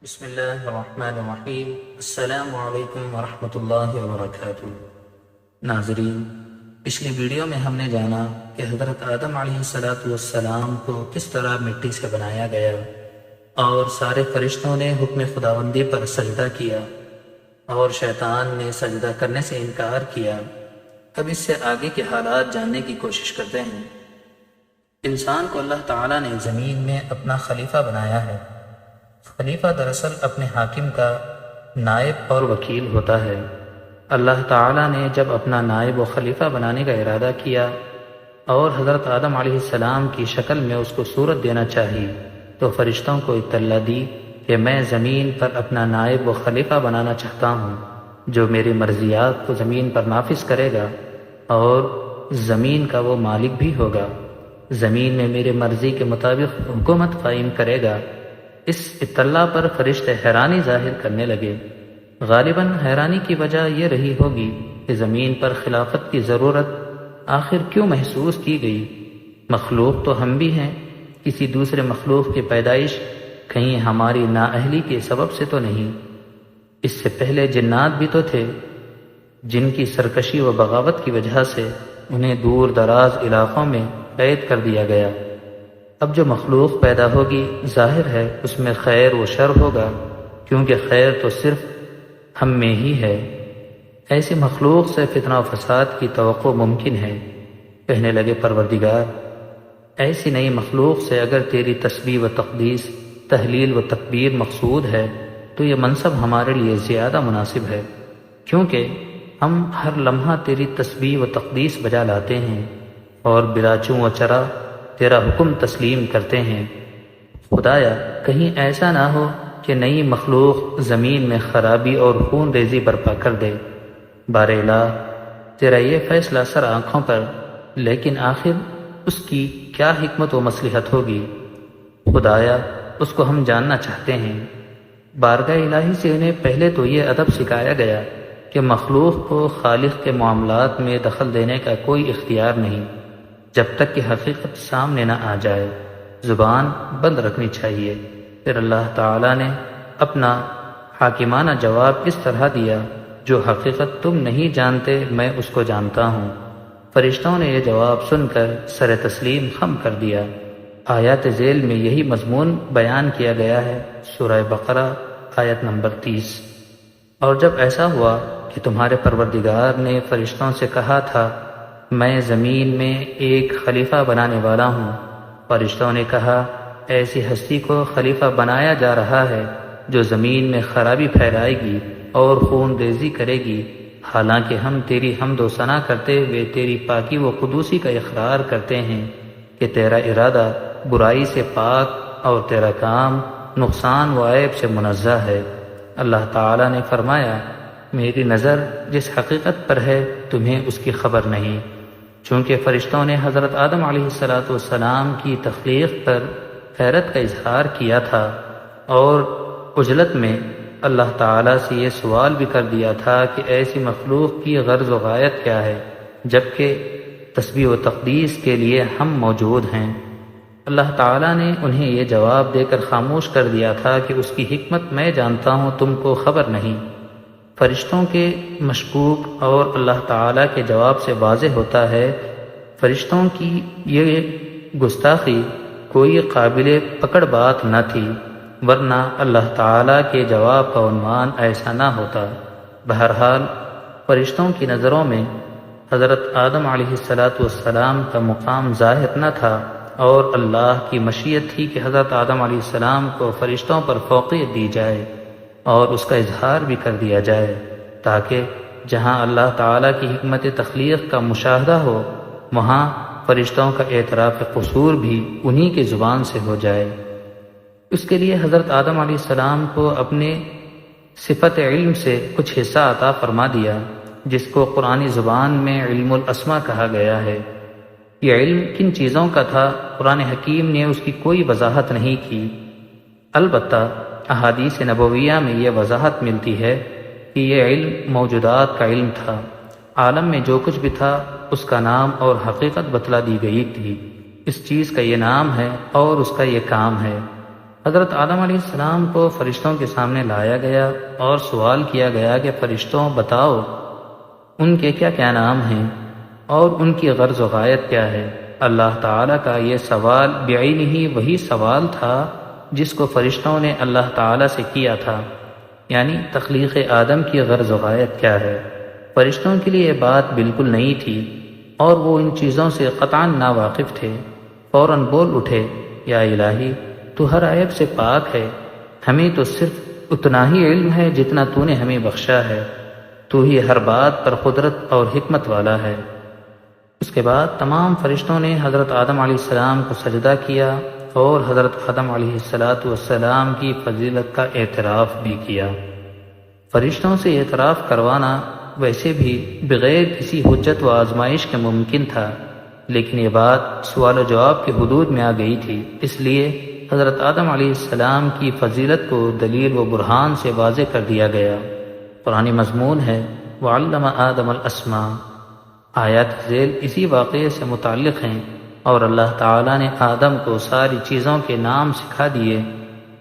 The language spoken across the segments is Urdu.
بسم اللہ الرحمن الرحیم۔ السلام علیکم ورحمۃ اللہ وبرکاتہ۔ ناظرین، پچھلی ویڈیو میں ہم نے جانا کہ حضرت آدم علیہ السلام کو کس طرح مٹی سے بنایا گیا اور سارے فرشتوں نے حکم خداوندی پر سجدہ کیا اور شیطان نے سجدہ کرنے سے انکار کیا۔ اب اس سے آگے کے حالات جاننے کی کوشش کرتے ہیں۔ انسان کو اللہ تعالیٰ نے زمین میں اپنا خلیفہ بنایا ہے۔ خلیفہ دراصل اپنے حاکم کا نائب اور وکیل ہوتا ہے۔ اللہ تعالیٰ نے جب اپنا نائب و خلیفہ بنانے کا ارادہ کیا اور حضرت آدم علیہ السلام کی شکل میں اس کو صورت دینا چاہی تو فرشتوں کو اطلاع دی کہ میں زمین پر اپنا نائب و خلیفہ بنانا چاہتا ہوں جو میری مرضیات کو زمین پر نافذ کرے گا اور زمین کا وہ مالک بھی ہوگا، زمین میں میرے مرضی کے مطابق حکومت قائم کرے گا۔ اس اطلاع پر فرشتے حیرانی ظاہر کرنے لگے۔ غالباً حیرانی کی وجہ یہ رہی ہوگی کہ زمین پر خلافت کی ضرورت آخر کیوں محسوس کی گئی؟ مخلوق تو ہم بھی ہیں، کسی دوسرے مخلوق کی پیدائش کہیں ہماری نااہلی کے سبب سے تو نہیں؟ اس سے پہلے جنات بھی تو تھے جن کی سرکشی و بغاوت کی وجہ سے انہیں دور دراز علاقوں میں قید کر دیا گیا۔ اب جو مخلوق پیدا ہوگی ظاہر ہے اس میں خیر و شر ہوگا، کیونکہ خیر تو صرف ہم میں ہی ہے۔ ایسی مخلوق سے فتنہ و فساد کی توقع ممکن ہے۔ کہنے لگے پروردگار، ایسی نئی مخلوق سے اگر تیری تسبیح و تقدیس، تحلیل و تکبیر مقصود ہے تو یہ منصب ہمارے لیے زیادہ مناسب ہے، کیونکہ ہم ہر لمحہ تیری تسبیح و تقدیس بجا لاتے ہیں اور بلا چوں و چرا تیرا حکم تسلیم کرتے ہیں۔ خدایا، کہیں ایسا نہ ہو کہ نئی مخلوق زمین میں خرابی اور خون ریزی برپا کر دے۔ بار الہ، تیرا یہ فیصلہ سر آنکھوں پر، لیکن آخر اس کی کیا حکمت و مصلحت ہوگی؟ خدایا، اس کو ہم جاننا چاہتے ہیں۔ بارگاہ الہی سے انہیں پہلے تو یہ ادب سکھایا گیا کہ مخلوق کو خالق کے معاملات میں دخل دینے کا کوئی اختیار نہیں جب تک کہ حقیقت سامنے نہ آ جائے، زبان بند رکھنی چاہیے۔ پھر اللہ تعالیٰ نے اپنا حاکمانہ جواب اس طرح دیا، جو حقیقت تم نہیں جانتے میں اس کو جانتا ہوں۔ فرشتوں نے یہ جواب سن کر سر تسلیم خم کر دیا۔ آیات ذیل میں یہی مضمون بیان کیا گیا ہے، سورہ بقرہ آیت نمبر 30۔ اور جب ایسا ہوا کہ تمہارے پروردگار نے فرشتوں سے کہا تھا میں زمین میں ایک خلیفہ بنانے والا ہوں، فرشتوں نے کہا ایسی ہستی کو خلیفہ بنایا جا رہا ہے جو زمین میں خرابی پھیلائے گی اور خون ریزی کرے گی، حالانکہ ہم تیری حمد و ثنا کرتے ہوئے تیری پاکی و قدوسی کا اقرار کرتے ہیں کہ تیرا ارادہ برائی سے پاک اور تیرا کام نقصان و عیب سے منزہ ہے۔ اللہ تعالیٰ نے فرمایا میری نظر جس حقیقت پر ہے تمہیں اس کی خبر نہیں۔ چونکہ فرشتوں نے حضرت آدم علیہ السلام کی تخلیق پر حیرت کا اظہار کیا تھا اور عجلت میں اللہ تعالیٰ سے یہ سوال بھی کر دیا تھا کہ ایسی مخلوق کی غرض و غایت کیا ہے جبکہ تسبیح و تقدیس کے لیے ہم موجود ہیں۔ اللہ تعالیٰ نے انہیں یہ جواب دے کر خاموش کر دیا تھا کہ اس کی حکمت میں جانتا ہوں، تم کو خبر نہیں۔ فرشتوں کے مشکوک اور اللہ تعالیٰ کے جواب سے واضح ہوتا ہے فرشتوں کی یہ گستاخی کوئی قابل پکڑ بات نہ تھی، ورنہ اللہ تعالیٰ کے جواب کا عنوان ایسا نہ ہوتا۔ بہرحال فرشتوں کی نظروں میں حضرت آدم علیہ السلام کا مقام ظاہر نہ تھا اور اللہ کی مشیت تھی کہ حضرت آدم علیہ السلام کو فرشتوں پر فوقیت دی جائے اور اس کا اظہار بھی کر دیا جائے تاکہ جہاں اللہ تعالیٰ کی حکمت تخلیق کا مشاہدہ ہو وہاں فرشتوں کا اعتراف قصور بھی انہی کی زبان سے ہو جائے۔ اس کے لیے حضرت آدم علیہ السلام کو اپنے صفت علم سے کچھ حصہ عطا فرما دیا جس کو قرآنی زبان میں علم الاسماء کہا گیا ہے۔ یہ علم کن چیزوں کا تھا قرآن حکیم نے اس کی کوئی وضاحت نہیں کی، البتہ احادیث نبویہ میں یہ وضاحت ملتی ہے کہ یہ علم موجودات کا علم تھا، عالم میں جو کچھ بھی تھا اس کا نام اور حقیقت بتلا دی گئی تھی، اس چیز کا یہ نام ہے اور اس کا یہ کام ہے۔ حضرت آدم علیہ السلام کو فرشتوں کے سامنے لایا گیا اور سوال کیا گیا کہ فرشتوں بتاؤ ان کے کیا کیا نام ہیں اور ان کی غرض و غایت کیا ہے۔ اللہ تعالیٰ کا یہ سوال بعینہ وہی سوال تھا جس کو فرشتوں نے اللہ تعالیٰ سے کیا تھا، یعنی تخلیق آدم کی غرض و غایت کیا ہے۔ فرشتوں کے لیے یہ بات بالکل نئی تھی اور وہ ان چیزوں سے قطعاً ناواقف تھے۔ فوراً بول اٹھے، یا الہی تو ہر عیب سے پاک ہے، ہمیں تو صرف اتنا ہی علم ہے جتنا تو نے ہمیں بخشا ہے، تو ہی ہر بات پر قدرت اور حکمت والا ہے۔ اس کے بعد تمام فرشتوں نے حضرت آدم علیہ السلام کو سجدہ کیا اور حضرت آدم علیہ السلام کی فضیلت کا اعتراف بھی کیا۔ فرشتوں سے اعتراف کروانا ویسے بھی بغیر کسی حجت و آزمائش کے ممکن تھا، لیکن یہ بات سوال و جواب کے حدود میں آ گئی تھی، اس لیے حضرت آدم علیہ السلام کی فضیلت کو دلیل و برہان سے واضح کر دیا گیا۔ قرآنی مضمون ہے وَعَلَّمَ آدَمَ الْأَسْمَاءَ۔ آیات ذیل اسی واقعے سے متعلق ہیں اور اللہ تعالیٰ نے آدم کو ساری چیزوں کے نام سکھا دیے،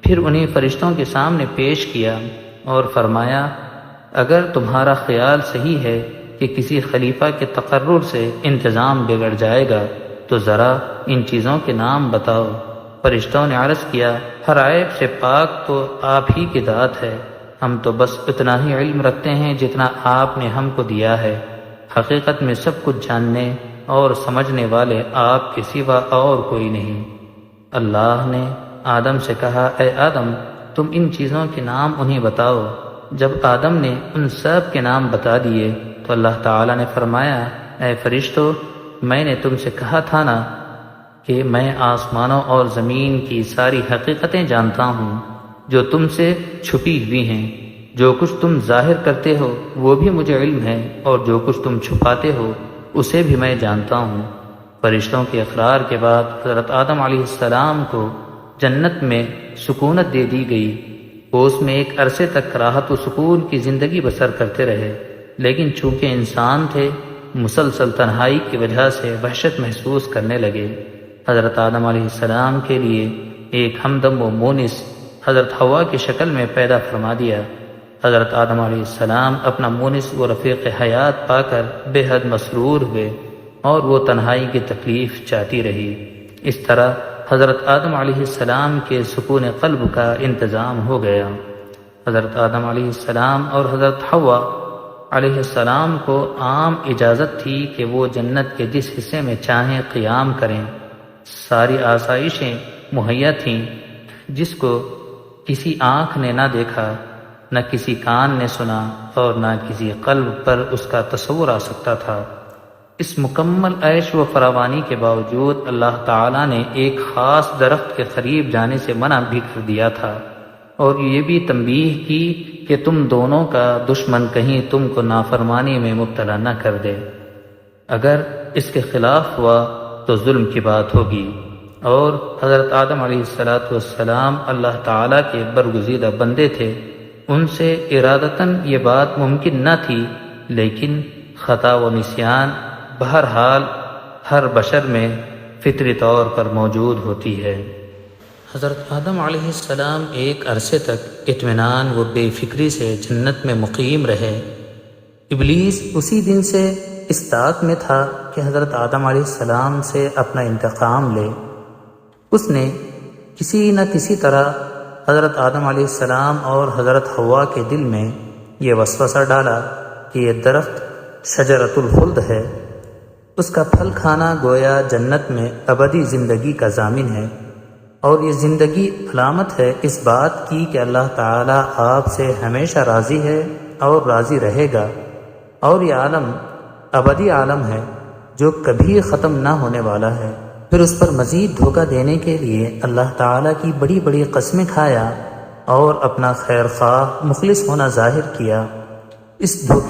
پھر انہیں فرشتوں کے سامنے پیش کیا اور فرمایا اگر تمہارا خیال صحیح ہے کہ کسی خلیفہ کے تقرر سے انتظام بگڑ جائے گا تو ذرا ان چیزوں کے نام بتاؤ۔ فرشتوں نے عرض کیا ہر عیب سے پاک تو آپ ہی کی ذات ہے، ہم تو بس اتنا ہی علم رکھتے ہیں جتنا آپ نے ہم کو دیا ہے، حقیقت میں سب کچھ جاننے اور سمجھنے والے آپ کے سوا اور کوئی نہیں۔ اللہ نے آدم سے کہا اے آدم تم ان چیزوں کے نام انہیں بتاؤ۔ جب آدم نے ان سب کے نام بتا دیے تو اللہ تعالیٰ نے فرمایا اے فرشتو میں نے تم سے کہا تھا نا کہ میں آسمانوں اور زمین کی ساری حقیقتیں جانتا ہوں جو تم سے چھپی ہوئی ہیں، جو کچھ تم ظاہر کرتے ہو وہ بھی مجھے علم ہے اور جو کچھ تم چھپاتے ہو اسے بھی میں جانتا ہوں۔ فرشتوں کے اقرار کے بعد حضرت آدم علیہ السلام کو جنت میں سکونت دے دی گئی، وہ اس میں ایک عرصے تک راحت و سکون کی زندگی بسر کرتے رہے، لیکن چونکہ انسان تھے مسلسل تنہائی کی وجہ سے وحشت محسوس کرنے لگے۔ حضرت آدم علیہ السلام کے لیے ایک ہمدم و مونس حضرت حوا کی شکل میں پیدا فرما دیا۔ حضرت آدم علیہ السلام اپنا مونس و رفیق حیات پا کر بے حد مسرور ہوئے اور وہ تنہائی کی تکلیف چاہتی رہی۔ اس طرح حضرت آدم علیہ السلام کے سکون قلب کا انتظام ہو گیا۔ حضرت آدم علیہ السلام اور حضرت حوا علیہ السلام کو عام اجازت تھی کہ وہ جنت کے جس حصے میں چاہیں قیام کریں، ساری آسائشیں مہیا تھیں جس کو کسی آنکھ نے نہ دیکھا، نہ کسی کان نے سنا اور نہ کسی قلب پر اس کا تصور آ سکتا تھا۔ اس مکمل عیش و فراوانی کے باوجود اللہ تعالیٰ نے ایک خاص درخت کے قریب جانے سے منع بھی کر دیا تھا اور یہ بھی تنبیہ کی کہ تم دونوں کا دشمن کہیں تم کو نافرمانی میں مبتلا نہ کر دے، اگر اس کے خلاف ہوا تو ظلم کی بات ہوگی۔ اور حضرت آدم علیہ السلام اللہ تعالیٰ کے برگزیدہ بندے تھے، ان سے ارادتاً یہ بات ممکن نہ تھی، لیکن خطا و نسیان بہرحال ہر بشر میں فطری طور پر موجود ہوتی ہے۔ حضرت آدم علیہ السلام ایک عرصے تک اطمینان و بے فکری سے جنت میں مقیم رہے۔ ابلیس اسی دن سے اس طاق میں تھا کہ حضرت آدم علیہ السلام سے اپنا انتقام لے۔ اس نے کسی نہ کسی طرح حضرت آدم علیہ السلام اور حضرت حوا کے دل میں یہ وسوسہ ڈالا کہ یہ درخت شجرۃ الخلد ہے، اس کا پھل کھانا گویا جنت میں ابدی زندگی کا ضامن ہے، اور یہ زندگی علامت ہے اس بات کی کہ اللہ تعالیٰ آپ سے ہمیشہ راضی ہے اور راضی رہے گا، اور یہ عالم ابدی عالم ہے جو کبھی ختم نہ ہونے والا ہے۔ پھر اس پر مزید دھوکہ دینے کے لیے اللہ تعالیٰ کی بڑی بڑی قسمیں کھایا اور اپنا خیر خواہ مخلص ہونا ظاہر کیا۔ اس دھوکے